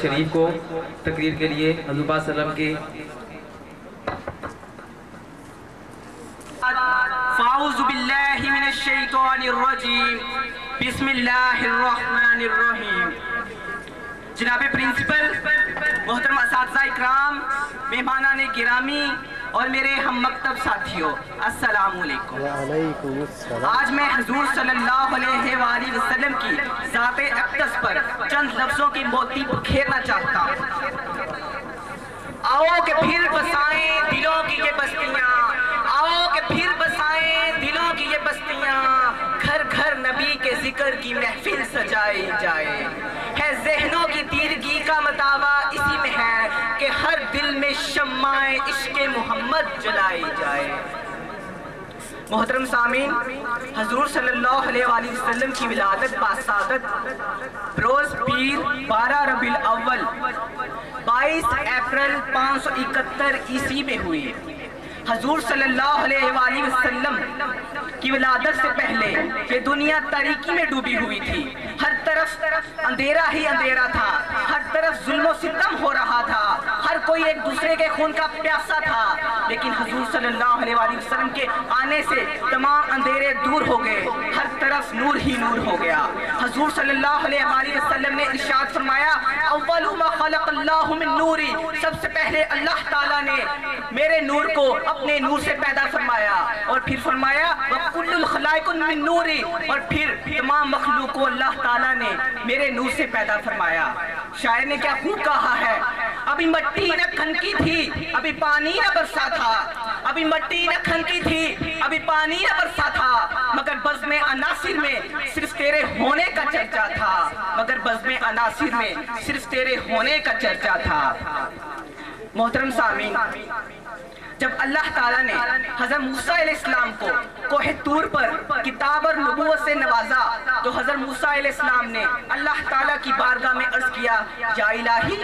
شریف کو تقریر کے لیے حضور پاک صلی اللہ علیہ وسلم کی فاعوذ باللہ من الشیطان الرجیم بسم اللہ الرحمن الرحیم۔ جناب پرنسپل، محترم اساتذہ اکرام، مہمانان گرامی اور میرے ہم مکتب ساتھیوں، السلام علیکم۔ آج میں حضور صلی اللہ علیہ وآلہ وسلم کی ذات اقدس پر چند لفظوں کی موتی بکھیرنا چاہتا ہوں۔ آؤ کہ پھر بسائیں دلوں کی یہ بستیاں، آؤ کہ پھر بسائیں دلوں کی یہ بستیاں، گھر گھر نبی کے ذکر کی محفل سجائی جائے۔ ہے ذہنوں کی تیرگی کا متاوا اسی میں ہے کہ ہر دل میں شمع عشق محمد جلائی جائے۔ محترم سامعین، حضور صلی اللہ علیہ وآلہ وسلم کی ولادت باسعادت بروز پیر 12 ربیع الاول 22 اپریل 571 عیسوی میں ہوئی۔ حضور صلی اللہ علیہ وآلہ وسلم کی ولادت سے پہلے یہ دنیا تاریکی میں ڈوبی ہوئی تھی۔ ہر طرف اندھیرا ہی اندھیرا تھا، ہر طرف ظلم و ستم ہو رہا تھا، ہر کوئی ایک دوسرے کے خون کا پیاسا تھا۔ لیکن حضور صلی اللہ علیہ وآلہ وسلم کے آنے سے تمام اندھیرے دور ہو گئے، ہر طرف نور ہی نور ہو گیا۔ حضور صلی اللہ علیہ وآلہ وسلم نے ارشاد فرمایا، اول ما خلق اللہ من نوری، سب سے پہلے اللہ تعالیٰ نے میرے نور کو اپنے نور سے پیدا فرمایا، اور پھر فرمایا وَكُلُّ الْخَلَائِقُ مِن نُورِ، اور پھر تمام مخلوق کو اللہ تعالیٰ نے میرے نور سے پیدا فرمایا۔ شاعر نے کیا خوب کہا ہے، ابھی مٹی نہ کھنکی تھی ابھی پانی نہ برسا تھا، ابھی مٹی نہ کھنکی تھی ابھی پانی نہ برسا تھا، مگر بزم عناصر میں صرف تیرے ہونے کا چرچا تھا، مگر بزم عناصر میں صرف تیرے ہونے کا چرچا تھا۔ محترم سامعین، جب اللہ تعالیٰ نے حضرت موسیٰ علیہ السلام کو کوہ طور پر کتاب اور نبوت سے نوازا تو حضرت موسیٰ علیہ السلام نے اللہ تعالیٰ کی بارگاہ میں عرض کیا، یا الہی،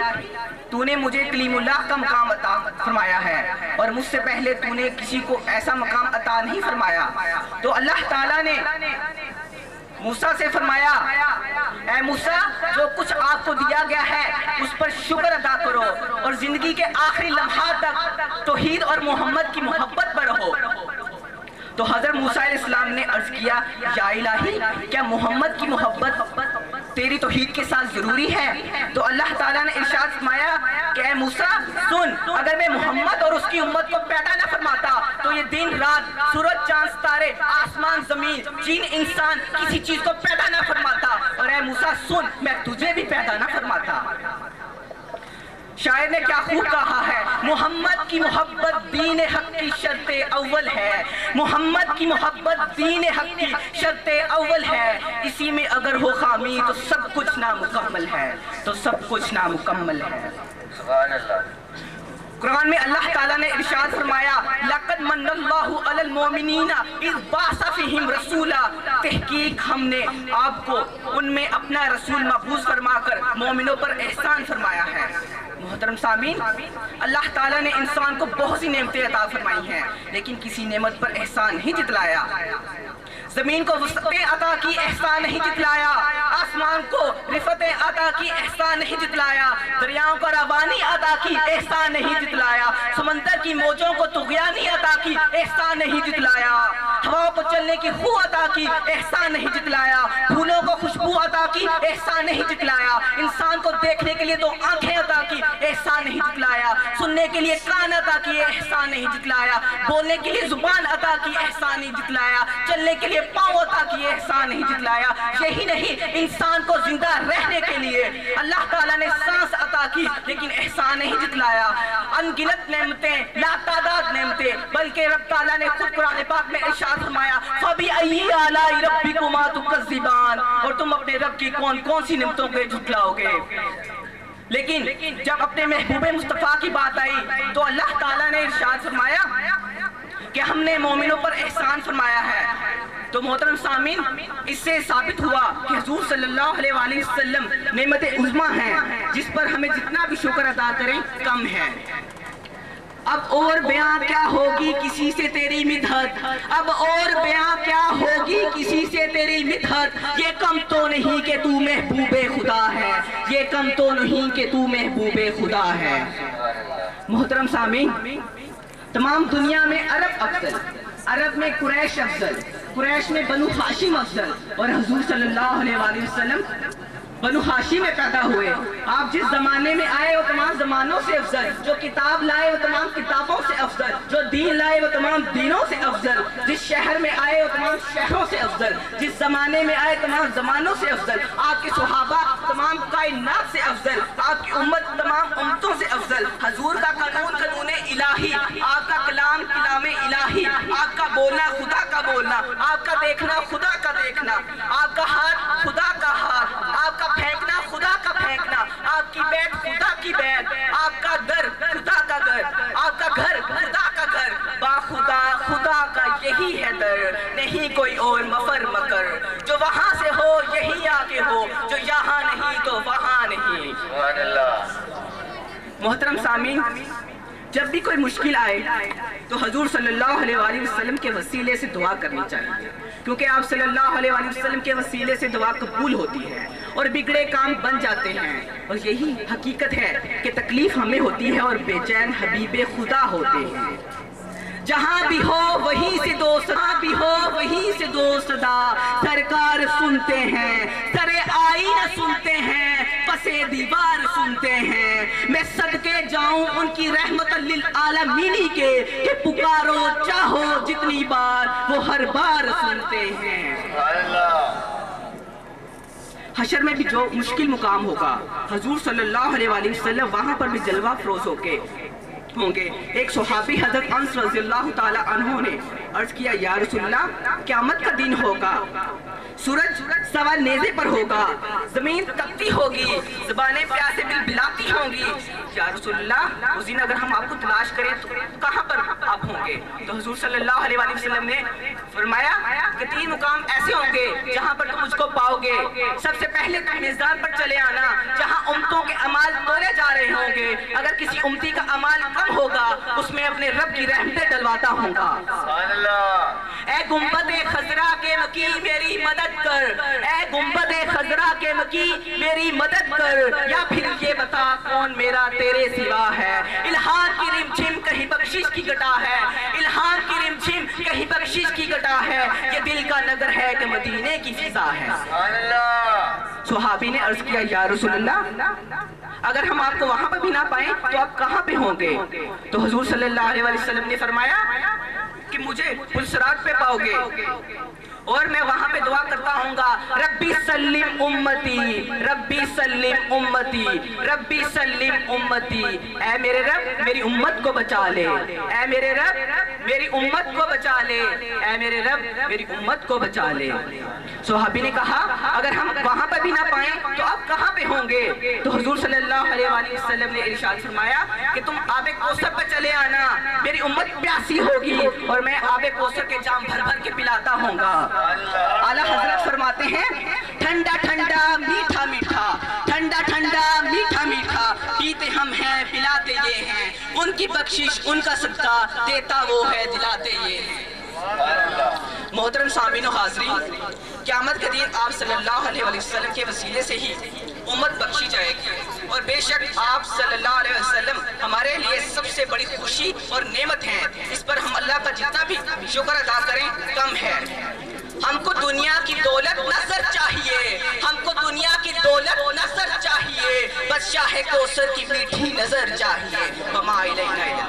تو نے مجھے کلیم اللہ کا مقام عطا فرمایا ہے اور مجھ سے پہلے تو نے کسی کو ایسا مقام عطا نہیں فرمایا۔ تو اللہ تعالیٰ نے موسیٰ سے فرمایا، اے موسیٰ، جو کچھ آپ کو دیا گیا ہے اس پر شکر ادا کرو اور زندگی کے آخری لمحات تک توحید اور محمد کی محبت پر رہو۔ تو حضرت موسیٰ علیہ السلام نے عرض کیا، یا الہی، کیا محمد کی محبت تیری توحید کے ساتھ ضروری ہے؟ تو اللہ تعالیٰ نے ارشاد فرمایا کہ اے موسیٰ سن، اگر میں محمد اور اس کی امت کو پیدا نہ فرماتا تو یہ دن رات، سورج چاند ستارے، آسمان زمین، جن انسان کسی چیز کو پیدا نہ فرماتا، اور اے موسیٰ سن، میں تجھے بھی پیدا نہ فرماتا۔ شاعر نے کیا خوب کہا ہے، محمد کی محبت دین حق کی شرط اول ہے، محمد کی محبت دین حق کی شرط اول ہے، اسی میں اگر ہو خامی تو سب کچھ نامکمل ہے، تو سب کچھ نامکمل ہے۔ سبحان اللہ۔ قرآن میں اللہ تعالیٰ نے ارشاد فرمایا، لَقَدْ مَنَّ اللَّهُ عَلَى الْمُؤْمِنِينَ اِذْ بَعَثَ فِيهِمْ رَسُولًا، تحقیق ہم نے آپ کو ان میں اپنا رسول مبعوث فرما کر مومنوں پر احسان فرمایا ہے۔ محترم سامعین، اللہ تعالیٰ نے انسان کو بہت سی نعمتیں عطا فرمائی ہیں، لیکن کسی نعمت پر احسان نہیں جتلایا۔ زمین کو وسعتیں عطا کی، احسان نہیں جتلایا، آسمان کو رفعتیں عطا کی، احسان نہیں جتلایا، دریاؤں کو روانی عطا کی، احسان نہیں جتلایا، سمندر کی موجوں کو طغیانی عطا کی، احسان نہیں جتلایا، ہواؤں کو چلنے کی خو عطا کی، احسان نہیں جتلایا، پھولوں کو خوشبو عطا کی، احسان نہیں جتلایا، انسان کو دیکھنے کے لیے دو آنکھیں عطا کی، احسان نہیں جتلایا، سننے کے لیے کان عطا کی، احسان نہیں جتلایا، بولنے کے لیے زبان عطا کی، احسان نہیں جتلایا، چلنے کے لیے پاؤں عطا کی، احسان نہیں جتلایا۔ یہی نہیں، انسان کو زندہ رہنے کے لیے اللہ تعالیٰ نے سانس عطا کی، لیکن احسان نہیں جتلایا۔ ان گنت نعمتیں، لا تعداد نعمتیں، بلکہ رب تعالیٰ نے خود قرآن پاک میں ارشاد فرمایا، فَبِأَيِّ آلَاءِ رَبِّكُمَا تُكَذِّبَانِ، اور تم اپنے رب کی کون کون سی نعمتوں کو جھٹلاؤ گے۔ لیکن جب اپنے محبوب مصطفیٰ کی بات آئی تو اللہ تعالیٰ نے ارشاد فرمایا کہ ہم نے مومنوں پر احسان فرمایا ہے۔ تو محترم سامعین، اس سے ثابت ہوا کہ حضور صلی اللہ علیہ وآلہ وسلم نعمت عظمیٰ ہیں، جس پر ہمیں جتنا بھی شکر ادا کریں کم ہے۔ اب اور بیاں کیا ہوگی کسی سے تیری مدحت، اب اور بیاں کیا ہوگی کسی سے تیری مدحت، یہ کم تو نہیں کہ تو محبوب خدا ہے، یہ کم تو نہیں کہ تو محبوب خدا ہے۔ محترم سامعین، تمام دنیا میں عرب افضل، عرب میں قریش افضل، قریش میں بنو ہاشم افضل، اور حضور صلی اللہ علیہ وآلہ وسلم بنو ہاشم میں پیدا ہوئے۔ آپ جس زمانے میں آئے وہ تمام زمانوں سے افضل، جو کتاب لائے وہ تمام کتابوں سے افضل، جو دین لائے وہ تمام دینوں سے افضل، جس شہر میں آئے وہ تمام شہروں سے افضل، جس زمانے میں آئے تمام زمانوں سے افضل، آپ کے صحابہ تمام کائنات سے افضل، آپ کی امت تمام امتوں سے افضل۔ حضور کا قانون قانون الہی، آپ کا کلام کلام الہی، آپ کا بولنا خدا کا بولنا، آپ کا دیکھنا خدا کا دیکھنا، آپ کا ہاتھ خدا کا ہاتھ، آپ کا پھینکنا خدا کا پھینکنا، آپ کی بیت خدا کی بیت، آپ کا در خدا کا در، آپ کا گھر خدا کا گھر، با خدا خدا کا یہی ہے در، نہیں کوئی اور مفر مکر، جو وہاں سے ہو یہی آگے ہو، جو یہاں نہیں تو وہاں نہیں۔ محترم سامعین، جب بھی کوئی مشکل آئے تو حضور صلی اللہ علیہ وآلہ وسلم کے وسیلے سے دعا کرنی چاہیے، کیونکہ آپ صلی اللہ علیہ وآلہ وسلم کے وسیلے سے دعا قبول ہوتی ہے اور بگڑے کام بن جاتے ہیں، اور یہی حقیقت ہے کہ تکلیف ہمیں ہوتی ہے اور بے چین حبیب خدا ہوتے ہیں۔ جہاں بھی ہو وہیں سے دوست، جہاں بھی ہو وہیں سے دوست دا، سرکار سنتے ہیں سرے آئینہ سنتے ہیں، پسے دیوار سنتے ہیں، میں صدقے جاؤں ان کی رحمت للعالمین کے، کہ پکارو چاہو جتنی بار وہ ہر بار سنتے ہیں۔ حشر میں بھی جو مشکل مقام ہوگا حضور صلی اللہ علیہ وآلہ وسلم وہاں پر بھی جلوہ افروز ہوں گے۔ ایک صحابی حضرت انس رضی اللہ تعالی عنہ نے عرض کیا، یا رسول اللہ قیامت کا دن ہوگا، سورج سوا نیزے پر ہوگا، زمین تپتی ہوگی، زبانیں پیاسے بلبلاتی ہوں گی، یا رسول اللہ اس دن اگر ہم آپ کو تلاش کریں تو کہاں پر آپ ہوں گے؟ تو حضور صلی اللہ علیہ وآلہ وسلم نے فرمایا کہ 3 مقام ایسے ہوں گے جہاں پر تم مجھ کو پاؤ گے۔ سب سے پہلے تم میزان پر چلے آنا جہاں امتوں کے اعمال تولے جا رہے ہوں گے، اگر کسی امتی کا اعمال کم ہوگا اس میں اپنے رب کی رحمتیں ڈلواتا ہوں گا۔ اے گنبد خضرا کے مکی میری مدد کر، اے گنبد خضرا کے مکی میری مدد کر، یا پھر یہ بتا کون میرا تیرے سوا ہے۔ الہام کی رم جھم کہیں بخشش کی گٹا ہے، الہام کی رم جھم کہیں بخشش کی گٹا ہے، یہ دل کا نگر ہے کہ مدینے کی فضا ہے۔ صحابی نے عرض کیا، یا رسول اللہ اگر ہم آپ کو وہاں پر بھی نہ پائیں تو آپ کہاں پہ ہوں گے؟ تو حضور صلی اللہ علیہ وسلم نے فرمایا کہ مجھے پلسرات پہ پاؤ گے، اور میں وہاں پہ دعا کرتا ہوں گا، ربی سلم امتی، ربی سلم امتی، ربی سلم امتی، اے میرے رب میری امت کو بچا لے، اے میرے رب میری امت کو بچا لے، اے میرے رب میری امت کو بچا لے۔ صحابی نے کہا اگر ہم وہاں پر بھی نہ پائیں تو آپ کہاں پہ ہوں گے؟ تو حضور صلی اللہ علیہ وآلہ وسلم نے ارشاد فرمایا کہ تم آب کوثر پہ چلے آنا، میری امت پیاسی ہوگی اور میں آب کوثر کے جام بھر بھر کے پلاتا ہوں گا۔ اعلیٰ حضرت فرماتے ہیں، ٹھنڈا ٹھنڈا میٹھا میٹھا، ٹھنڈا ٹھنڈا میٹھا میٹھا، پیتے ہم ہیں پلاتے یہ ہیں، ان کی بخشش ان کا صدقہ دیتا وہ ہے دلاتے یہ ہیں۔ محترم سامعین و حاضرین، قیامت کے دن آپ صلی اللہ علیہ وسلم کے وسیلے سے ہی امت بخشی جائے گی، اور بے شک آپ صلی اللہ علیہ وسلم ہمارے لیے سب سے بڑی خوشی اور نعمت ہیں، اس پر ہم اللہ کا جتنا بھی شکر ادا کریں کم ہے۔ ہم کو دنیا کی دولت نظر چاہیے، ہم کو دنیا کی دولت نظر چاہیے، بس شاہ کوثر کی میٹھی نظر چاہیے۔ وما الینا الا